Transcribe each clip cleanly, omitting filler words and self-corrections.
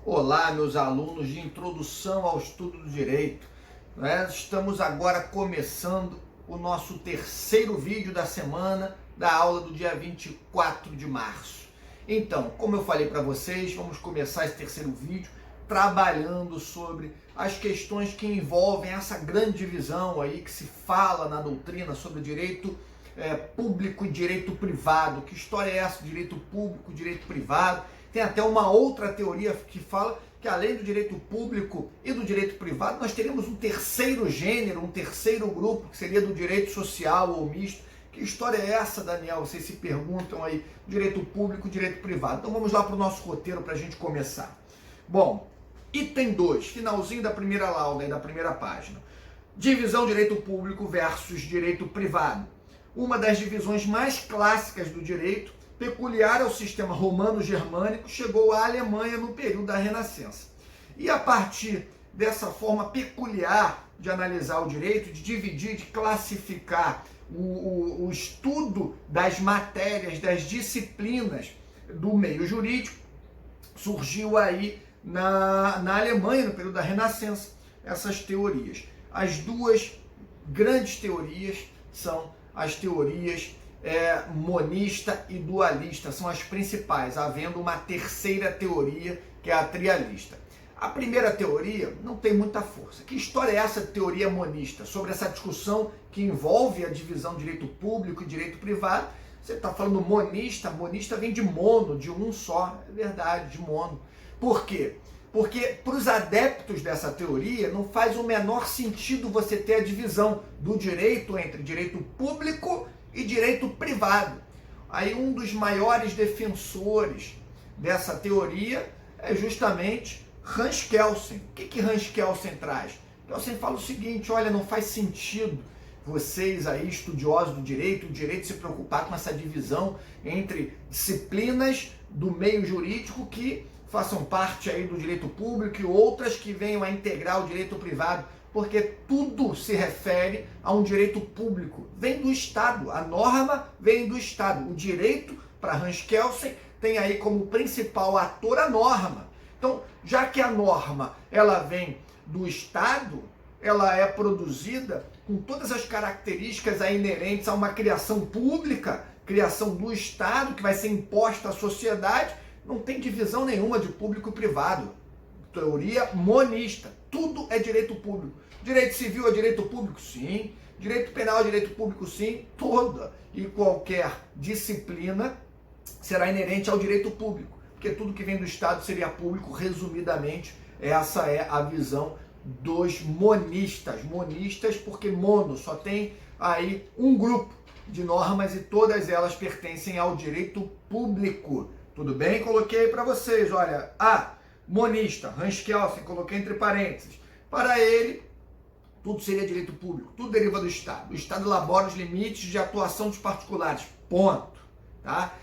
Olá, meus alunos de Introdução ao Estudo do Direito. Estamos agora começando o nosso terceiro vídeo da semana da aula do dia 24 de março. Então, como eu falei para vocês, vamos começar esse terceiro vídeo trabalhando sobre as questões que envolvem essa grande divisão aí que se fala na doutrina sobre direito público e direito privado. Que história é essa? Direito público, direito privado. Tem até uma outra teoria que fala que além do direito público e do direito privado, nós teríamos um terceiro gênero, um terceiro grupo, que seria do direito social ou misto. Que história é essa, Daniel? Vocês se perguntam aí, direito público e direito privado. Então vamos lá para o nosso roteiro para a gente começar. Bom, item 2, finalzinho da primeira lauda e da primeira página. Divisão direito público versus direito privado. Uma das divisões mais clássicas do direito, peculiar ao sistema romano-germânico, chegou à Alemanha no período da Renascença. E a partir dessa forma peculiar de analisar o direito, de dividir, de classificar o estudo das matérias, das disciplinas do meio jurídico, surgiu aí na Alemanha, no período da Renascença, essas teorias. As duas grandes teorias são as teorias monista e dualista, são as principais, havendo uma terceira teoria, que é a trialista. A primeira teoria não tem muita força. Que história é essa de teoria monista? Sobre essa discussão que envolve a divisão de direito público e direito privado. Você está falando monista, monista vem de mono, de um só, é verdade, de mono. Por quê? Porque para os adeptos dessa teoria não faz o menor sentido você ter a divisão do direito entre direito público e direito privado. Aí um dos maiores defensores dessa teoria é justamente Hans Kelsen. O que Hans Kelsen traz? Kelsen fala o seguinte: olha, não faz sentido vocês aí, estudiosos do direito, o direito se preocupar com essa divisão entre disciplinas do meio jurídico que façam parte aí do direito público e outras que venham a integrar o direito privado, porque tudo se refere a um direito público. Vem do Estado, a norma vem do Estado. O direito, para Hans Kelsen, tem aí como principal ator a norma. Então, já que a norma ela vem do Estado, ela é produzida com todas as características aí inerentes a uma criação pública, criação do Estado, que vai ser imposta à sociedade. Não tem divisão nenhuma de público e privado. Teoria monista. Tudo é direito público. Direito civil é direito público? Sim. Direito penal é direito público? Sim. Toda e qualquer disciplina será inerente ao direito público. Porque tudo que vem do Estado seria público. Resumidamente, essa é a visão dos monistas. Monistas porque mono, só tem aí um grupo de normas e todas elas pertencem ao direito público. Tudo bem? Coloquei para vocês, olha, monista, Hans Kelsen, coloquei entre parênteses. Para ele, tudo seria direito público, tudo deriva do Estado. O Estado elabora os limites de atuação dos particulares, ponto. Tá?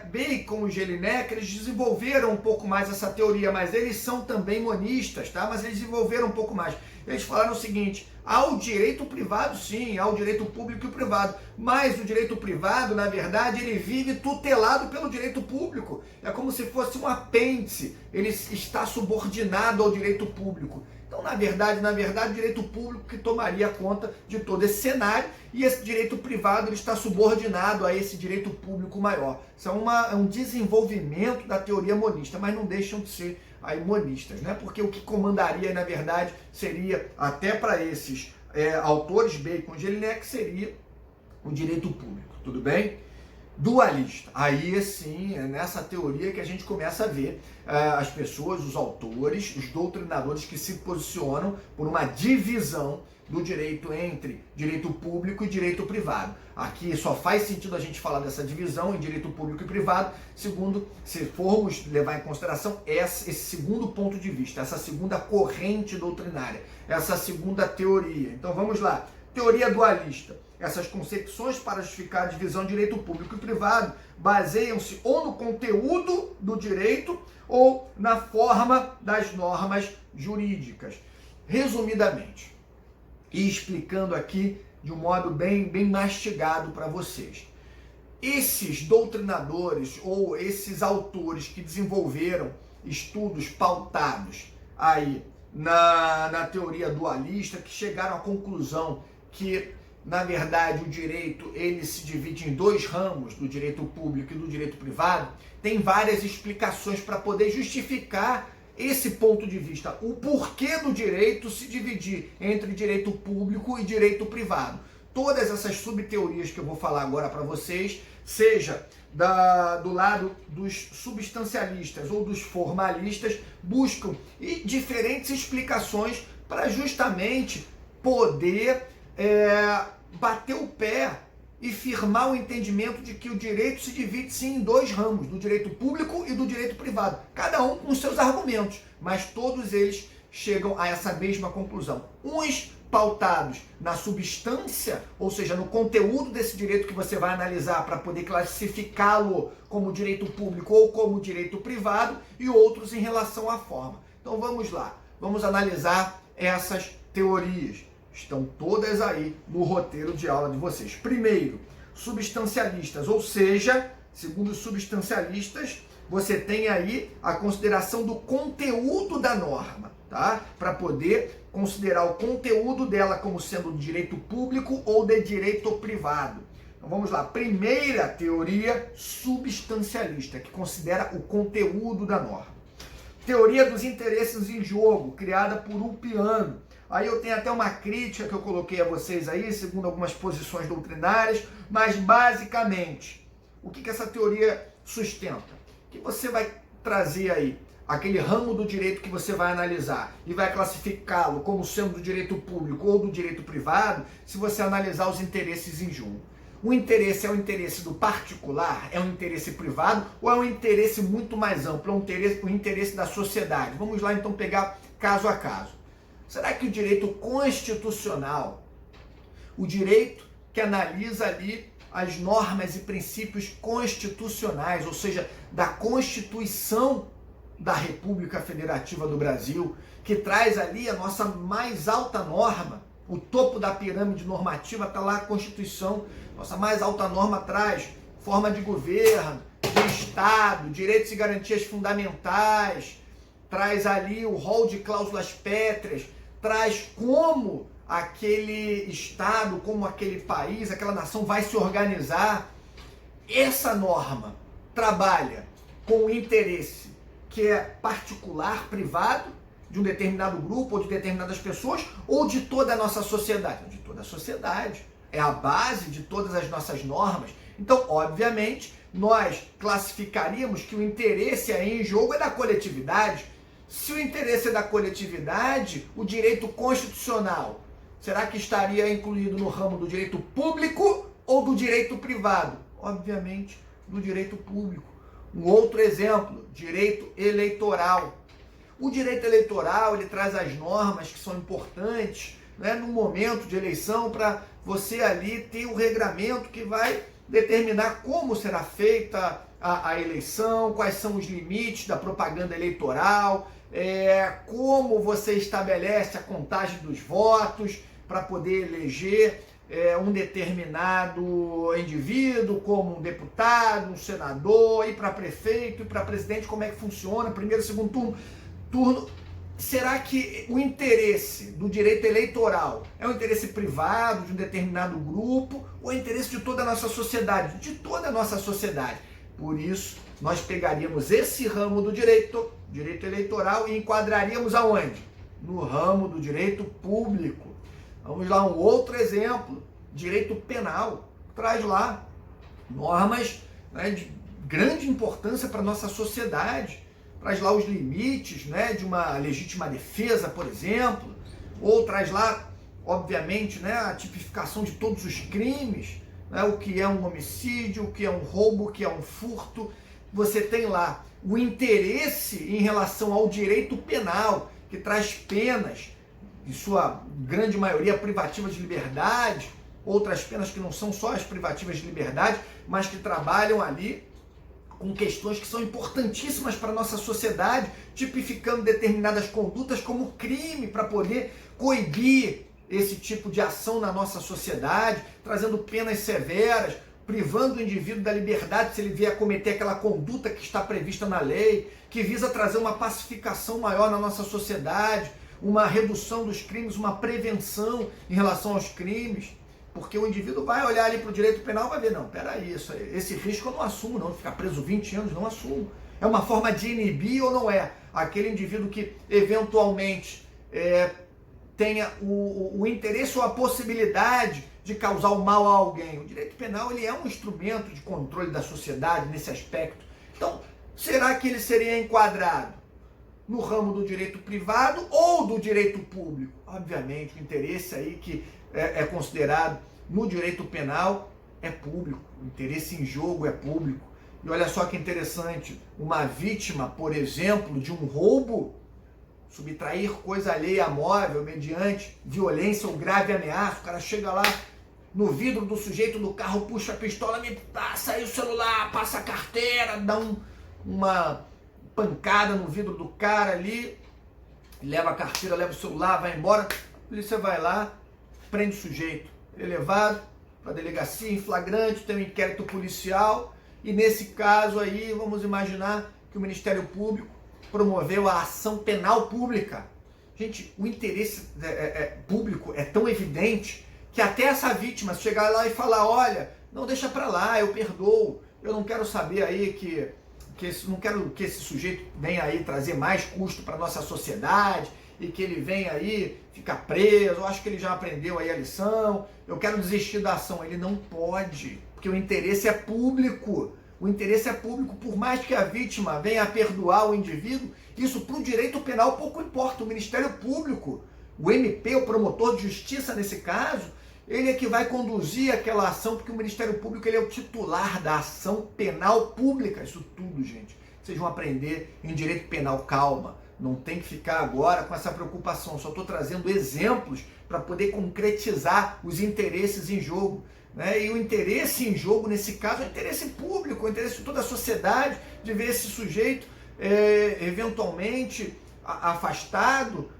Bacon e Jelinek, eles desenvolveram um pouco mais essa teoria, mas eles são também monistas, tá? Mas eles desenvolveram um pouco mais. Eles falaram o seguinte: há o direito privado, sim, há o direito público e o privado, mas o direito privado, na verdade, ele vive tutelado pelo direito público. É como se fosse um apêndice, ele está subordinado ao direito público. Então, na verdade, o direito público que tomaria conta de todo esse cenário, e esse direito privado ele está subordinado a esse direito público maior. Isso é um desenvolvimento da teoria monista, mas não deixam de ser aí monistas, né? Porque o que comandaria, na verdade, seria, até para esses autores, Bacon e Jelinek, seria o direito público, tudo bem? Dualista. Aí sim, é nessa teoria que a gente começa a ver as pessoas, os autores, os doutrinadores que se posicionam por uma divisão do direito entre direito público e direito privado. Aqui só faz sentido a gente falar dessa divisão em direito público e privado, segundo, se formos levar em consideração esse segundo ponto de vista, essa segunda corrente doutrinária, essa segunda teoria. Então vamos lá. Teoria dualista. Essas concepções para justificar a divisão de direito público e privado baseiam-se ou no conteúdo do direito ou na forma das normas jurídicas. Resumidamente, e explicando aqui de um modo bem mastigado para vocês. Esses doutrinadores ou esses autores que desenvolveram estudos pautados aí na teoria dualista, que chegaram à conclusão que, na verdade, o direito ele se divide em dois ramos, do direito público e do direito privado. Tem várias explicações para poder justificar esse ponto de vista, o porquê do direito se dividir entre direito público e direito privado. Todas essas subteorias que eu vou falar agora para vocês, seja do lado dos substancialistas ou dos formalistas, buscam diferentes explicações para justamente poder bater o pé e firmar o entendimento de que o direito se divide sim em dois ramos, do direito público e do direito privado, cada um com seus argumentos, mas todos eles chegam a essa mesma conclusão. Uns pautados na substância, ou seja, no conteúdo desse direito que você vai analisar para poder classificá-lo como direito público ou como direito privado, e outros em relação à forma. Então vamos lá, vamos analisar essas teorias. Estão todas aí no roteiro de aula de vocês. Primeiro, substancialistas, ou seja, segundo os substancialistas, você tem aí a consideração do conteúdo da norma, tá? Para poder considerar o conteúdo dela como sendo de direito público ou de direito privado. Então vamos lá, primeira teoria substancialista, que considera o conteúdo da norma. Teoria dos interesses em jogo, criada por Ulpiano. Aí eu tenho até uma crítica que eu coloquei a vocês aí, segundo algumas posições doutrinárias, mas basicamente, o que essa teoria sustenta? Que você vai trazer aí aquele ramo do direito que você vai analisar e vai classificá-lo como sendo do direito público ou do direito privado, se você analisar os interesses em jogo. O interesse é o interesse do particular, é um interesse privado ou é um interesse muito mais amplo, é o interesse da sociedade? Vamos lá então pegar caso a caso. Será que o direito constitucional, o direito que analisa ali as normas e princípios constitucionais, ou seja, da Constituição da República Federativa do Brasil, que traz ali a nossa mais alta norma, o topo da pirâmide normativa está lá a Constituição, nossa mais alta norma traz forma de governo, de Estado, direitos e garantias fundamentais, traz ali o rol de cláusulas pétreas, traz como aquele Estado, como aquele país, aquela nação vai se organizar. Essa norma trabalha com o interesse que é particular, privado, de um determinado grupo ou de determinadas pessoas, ou de toda a nossa sociedade? De toda a sociedade. É a base de todas as nossas normas. Então, obviamente, nós classificaríamos que o interesse aí em jogo é da coletividade. Se o interesse é da coletividade, o direito constitucional, será que estaria incluído no ramo do direito público ou do direito privado? Obviamente, do direito público. Um outro exemplo, direito eleitoral. O direito eleitoral, ele traz as normas que são importantes, né, no momento de eleição, para você ali ter o regramento que vai determinar como será feita a eleição, quais são os limites da propaganda eleitoral, como você estabelece a contagem dos votos para poder eleger um determinado indivíduo, como um deputado, um senador, e para prefeito, e para presidente, como é que funciona, primeiro, segundo turno. Será que o interesse do direito eleitoral é um interesse privado de um determinado grupo ou é interesse de toda a nossa sociedade? De toda a nossa sociedade. Por isso, nós pegaríamos esse ramo do direito eleitoral e enquadraríamos aonde? No ramo do direito público. Vamos lá, um outro exemplo, direito penal. Traz lá normas, né, de grande importância para a nossa sociedade. Traz lá os limites, né, de uma legítima defesa, por exemplo, ou traz lá, obviamente, né, a tipificação de todos os crimes, né, o que é um homicídio, o que é um roubo, o que é um furto. Você tem lá o interesse em relação ao direito penal, que traz penas, em sua grande maioria privativas de liberdade, outras penas que não são só as privativas de liberdade, mas que trabalham ali com questões que são importantíssimas para a nossa sociedade, tipificando determinadas condutas como crime para poder coibir esse tipo de ação na nossa sociedade, trazendo penas severas, privando o indivíduo da liberdade se ele vier a cometer aquela conduta que está prevista na lei, que visa trazer uma pacificação maior na nossa sociedade, uma redução dos crimes, uma prevenção em relação aos crimes, porque o indivíduo vai olhar ali para o direito penal e vai ver, não, peraí, esse risco eu não assumo não, de ficar preso 20 anos, não assumo. É uma forma de inibir ou não é? Aquele indivíduo que eventualmente tenha o interesse ou a possibilidade de causar o mal a alguém. O direito penal ele é um instrumento de controle da sociedade nesse aspecto. Então, será que ele seria enquadrado no ramo do direito privado ou do direito público? Obviamente, o interesse aí que é considerado no direito penal é público. O interesse em jogo é público. E olha só que interessante, uma vítima, por exemplo, de um roubo, subtrair coisa alheia a móvel mediante violência ou grave ameaça, o cara chega lá no vidro do sujeito do carro, puxa a pistola, me passa aí o celular, passa a carteira, dá uma pancada no vidro do cara ali, leva a carteira, leva o celular, vai embora, a polícia vai lá, prende o sujeito, ele é levado para a delegacia em flagrante, tem um inquérito policial, e nesse caso aí, vamos imaginar que o Ministério Público promoveu a ação penal pública. Gente, o interesse público é tão evidente que até essa vítima chegar lá e falar, olha, não deixa pra lá, eu perdoo, eu não quero saber aí não quero que esse sujeito venha aí trazer mais custo para nossa sociedade e que ele venha aí ficar preso, eu acho que ele já aprendeu aí a lição, eu quero desistir da ação. Ele não pode, porque o interesse é público. O interesse é público, por mais que a vítima venha a perdoar o indivíduo, isso para o direito penal pouco importa. O Ministério Público, o MP, o promotor de justiça nesse caso, ele é que vai conduzir aquela ação, porque o Ministério Público ele é o titular da ação penal pública. Isso tudo, gente, vocês vão aprender em direito penal. Calma, não tem que ficar agora com essa preocupação. Só estou trazendo exemplos para poder concretizar os interesses em jogo. E o interesse em jogo, nesse caso, é o interesse público, o interesse de toda a sociedade, de ver esse sujeito eventualmente afastado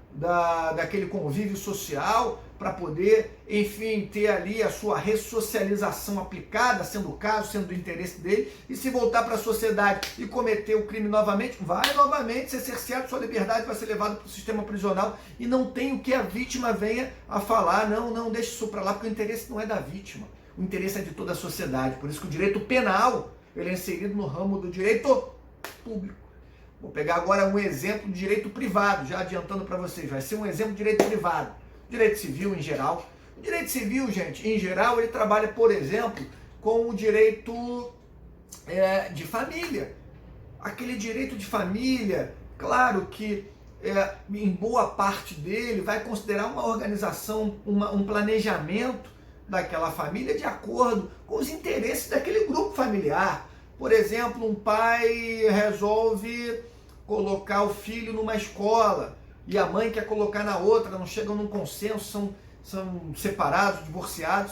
daquele convívio social, para poder, enfim, ter ali a sua ressocialização aplicada, sendo o caso, sendo do interesse dele, e se voltar para a sociedade e cometer o crime novamente, vai novamente ser cerceado sua liberdade, vai ser levado para o sistema prisional, e não tem o que a vítima venha a falar, não, deixa isso para lá, porque o interesse não é da vítima. O interesse é de toda a sociedade. Por isso que o direito penal ele é inserido no ramo do direito público. Vou pegar agora um exemplo de direito privado, já adiantando para vocês. Vai ser um exemplo de direito privado. Direito civil em geral. O direito civil, gente, em geral, ele trabalha, por exemplo, com o direito de família. Aquele direito de família, claro que em boa parte dele vai considerar uma organização, um planejamento daquela família de acordo com os interesses daquele grupo familiar. Por exemplo, um pai resolve colocar o filho numa escola e a mãe quer colocar na outra, não chegam num consenso, são separados,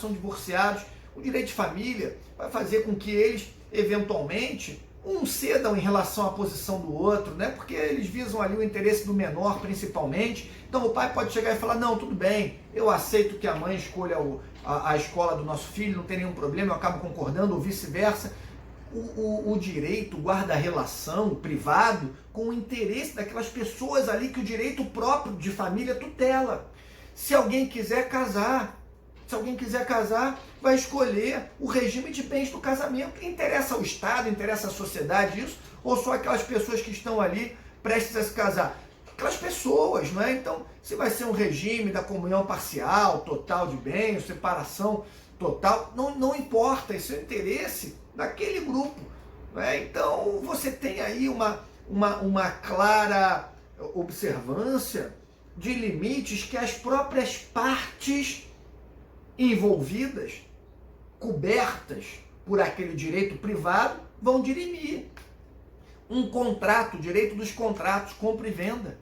são divorciados. O direito de família vai fazer com que eles, eventualmente, cedam em relação à posição do outro, porque eles visam ali o interesse do menor, principalmente. Então o pai pode chegar e falar, não, tudo bem, eu aceito que a mãe escolha a escola do nosso filho, não tem nenhum problema, eu acabo concordando, ou vice-versa. O direito guarda a relação privado com o interesse daquelas pessoas ali que o direito próprio de família tutela. Se alguém quiser casar, vai escolher o regime de bens do casamento. Interessa ao Estado, interessa à sociedade isso? Ou só aquelas pessoas que estão ali prestes a se casar? Aquelas pessoas, não é? Então, se vai ser um regime da comunhão parcial, total de bens, separação total, não importa, isso é o interesse daquele grupo. Não é? Então, você tem aí uma clara observância de limites que as próprias partes envolvidas, cobertas por aquele direito privado, vão dirimir. Um contrato, o direito dos contratos, compra e venda.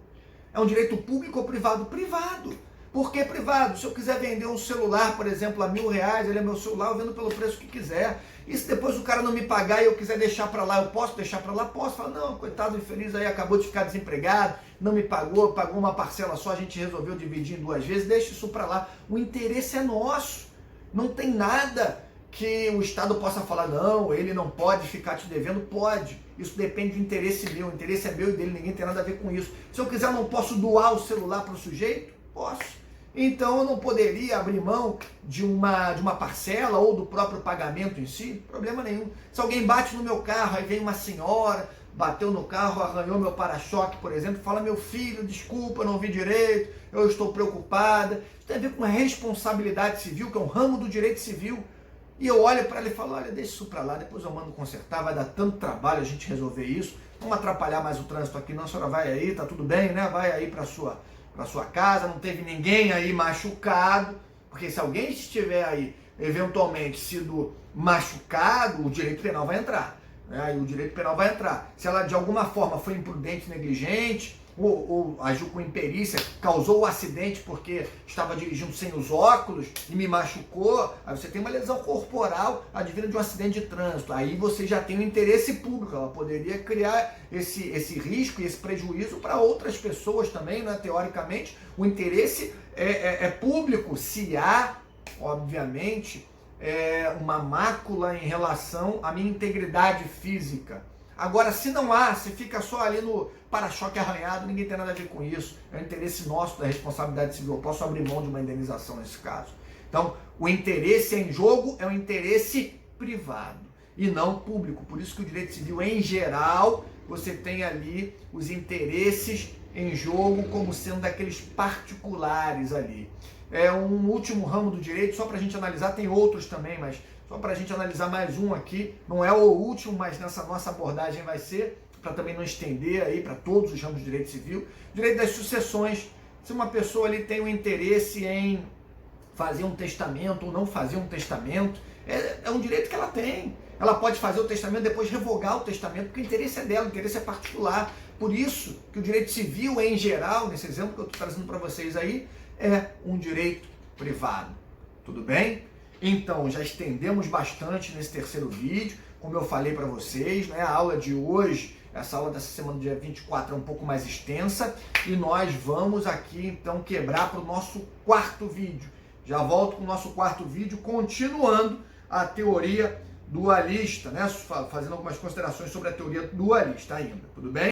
É um direito público ou privado? Privado. Por que privado? Se eu quiser vender um celular, por exemplo, a R$1.000, ele é meu celular, eu vendo pelo preço que quiser. E se depois o cara não me pagar e eu quiser deixar para lá, eu posso deixar para lá? Posso. Falar, não, coitado infeliz aí, acabou de ficar desempregado, não me pagou uma parcela só, a gente resolveu dividir em 2 vezes, deixa isso para lá. O interesse é nosso. Não tem nada que o Estado possa falar, não, ele não pode ficar te devendo? Pode. Isso depende do interesse meu. O interesse é meu e dele, ninguém tem nada a ver com isso. Se eu quiser, eu não posso doar o celular para o sujeito? Posso. Então eu não poderia abrir mão de uma parcela ou do próprio pagamento em si? Problema nenhum. Se alguém bate no meu carro, aí vem uma senhora, bateu no carro, arranhou meu para-choque, por exemplo, fala, meu filho, desculpa, eu não vi direito, eu estou preocupada. Isso tem a ver com a responsabilidade civil, que é um ramo do direito civil. E eu olho para ela e falo, olha, deixa isso para lá, depois eu mando consertar, vai dar tanto trabalho a gente resolver isso, vamos atrapalhar mais o trânsito aqui não, a senhora vai aí, tá tudo bem, né? Vai aí para sua casa, não teve ninguém aí machucado, porque se alguém estiver aí, eventualmente, sido machucado, o direito penal vai entrar. Né? E o direito penal vai entrar. Se ela de alguma forma foi imprudente, negligente, ou agiu com imperícia, causou o acidente porque estava dirigindo sem os óculos e me machucou, aí você tem uma lesão corporal advinda de um acidente de trânsito. Aí você já tem um interesse público, ela poderia criar esse risco e esse prejuízo para outras pessoas também, né? Teoricamente, o interesse é público se há, obviamente, uma mácula em relação à minha integridade física. Agora, se não há, se fica só ali no para-choque arranhado, ninguém tem nada a ver com isso. É o interesse nosso da responsabilidade civil. Eu posso abrir mão de uma indenização nesse caso. Então, o interesse em jogo é um interesse privado e não público. Por isso que o direito civil, em geral, você tem ali os interesses em jogo como sendo daqueles particulares ali. É um último ramo do direito, só para a gente analisar, tem outros também, mas só para a gente analisar mais um aqui, não é o último, mas nessa nossa abordagem vai ser, para também não estender aí para todos os ramos do direito civil, direito das sucessões. Se uma pessoa ali tem um interesse em fazer um testamento ou não fazer um testamento, é um direito que ela tem. Ela pode fazer o testamento, depois revogar o testamento, porque o interesse é dela, o interesse é particular. Por isso que o direito civil, em geral, nesse exemplo que eu estou trazendo para vocês aí, é um direito privado. Tudo bem? Então, já estendemos bastante nesse terceiro vídeo, como eu falei para vocês, né? A aula de hoje, essa aula dessa semana do dia 24 é um pouco mais extensa e nós vamos aqui então quebrar para o nosso quarto vídeo. Já volto com o nosso quarto vídeo, continuando a teoria dualista, né? Fazendo algumas considerações sobre a teoria dualista ainda, tudo bem?